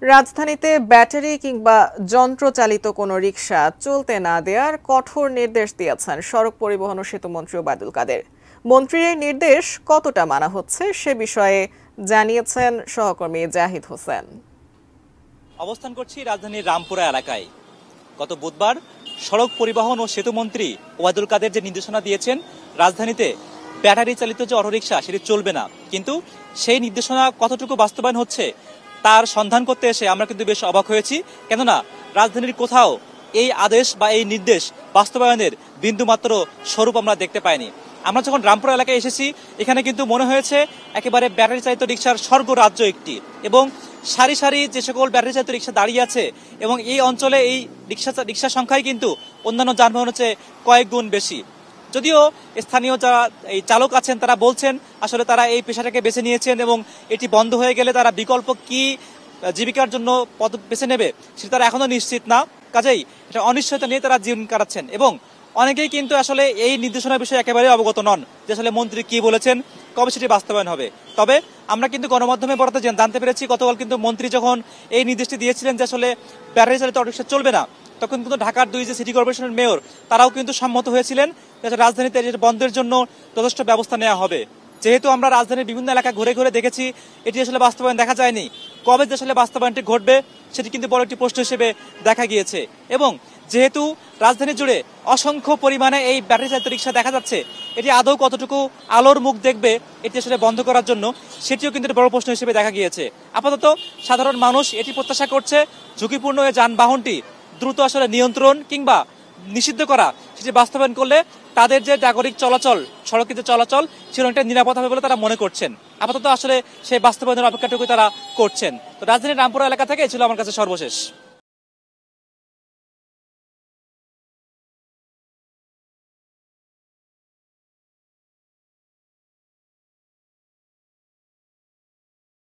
রাজধানীতে ব্যাটারি কিংবা যন্ত্রচালিত কোনো রিকশা চলতে না দেওয়ার কঠোর নির্দেশ দিয়েছেন সড়ক পরিবহন ও সেতুমন্ত্রী ওবায়দুল কাদের। মন্ত্রীর এই নির্দেশ কতটা মানা হচ্ছে সে বিষয়ে জানিয়েছেন সহকর্মী জাহিদ হোসেন। অবস্থান করছি রাজধানীর রামপুরা এলাকায়। গত বুধবার সড়ক পরিবহন ও সেতুমন্ত্রী ওবায়দুল কাদের যে নির্দেশনা দিয়েছেন রাজধানীতে ব্যাটারি চালিত যে অটোরিকশা সেটি চলবে না, কিন্তু সেই নির্দেশনা কতটুকু বাস্তবায়ন হচ্ছে তার সন্ধান করতে এসে আমরা কিন্তু বেশ অবাক হয়েছি। কেননা রাজধানীর কোথাও এই আদেশ বা এই নির্দেশ বাস্তবায়নের বিন্দুমাত্র স্বরূপ আমরা দেখতে পাইনি। আমরা যখন রামপুরা এলাকায় এসেছি এখানে কিন্তু মনে হয়েছে একেবারে ব্যাটারি চালিত রিকশার স্বর্গ রাজ্য একটি, এবং সারি সারি যে সকল ব্যাটারি চালিত রিকশা দাঁড়িয়ে আছে এবং এই অঞ্চলে এই রিকশার সংখ্যাই কিন্তু অন্যান্য যানবাহনের চেয়ে কয়েক গুণ বেশি। যদিও স্থানীয় যারা এই চালক আছেন তারা বলছেন আসলে তারা এই পেশাটাকে বেছে নিয়েছেন এবং এটি বন্ধ হয়ে গেলে তারা বিকল্প কি জীবিকার জন্য পদ বেছে নেবে সেটা তারা এখনো নিশ্চিত না। কাজেই এটা অনিশ্চয়তা নিয়ে তারা জীবন কাটাচ্ছেন এবং অনেকেই কিন্তু আসলে এই নির্দেশনার বিষয়ে একেবারে অবগত নন যে আসলে মন্ত্রী কি বলেছেন, কবে সেটি বাস্তবায়ন হবে। তবে আমরা কিন্তু গণমাধ্যমে বরাতে জানতে পেরেছি গতকাল কিন্তু মন্ত্রী যখন এই নির্দেশটি দিয়েছিলেন যে আসলে ব্যাটারি চালিত অটোরিকশা চলবে না, তখন কিন্তু ঢাকার দুই যে সিটি কর্পোরেশনের মেয়র তারাও কিন্তু সম্মত হয়েছিলেন যে রাজধানীতে বন্ধের জন্য যথেষ্ট ব্যবস্থা নেওয়া হবে। যেহেতু আমরা রাজধানীর বিভিন্ন এলাকা ঘুরে ঘুরে দেখেছি এটি আসলে বাস্তবায়ন দেখা যায়নি, কবে যে আসলে বাস্তবায়নটি ঘটবে সেটি কিন্তু বড় একটি প্রশ্ন হিসেবে দেখা গিয়েছে। এবং যেহেতু রাজধানী জুড়ে অসংখ্য পরিমাণে এই ব্যাটারি চালিত রিকশা দেখা যাচ্ছে, এটি আদৌ কতটুকু আলোর মুখ দেখবে এটি আসলে বন্ধ করার জন্য সেটিও কিন্তু বড় প্রশ্ন হিসেবে দেখা গিয়েছে। আপাতত সাধারণ মানুষ এটি প্রত্যাশা করছে ঝুঁকিপূর্ণ এই যানবাহনটি দ্রুত আসলে নিয়ন্ত্রণ কিংবা নিষিদ্ধ করা সেটি বাস্তবায়ন করলে তাদের যে নাগরিক চলাচল, সড়কের যে চলাচল সেটা অনেকটা নিরাপদ হবে বলে তারা মনে করছেন। আপাতত আসলে সেই বাস্তবায়নের অপেক্ষাটুকু তারা করছেন। তো রাজধানীর রামপুরা এলাকা থেকে ছিল আমার কাছে সর্বশেষ।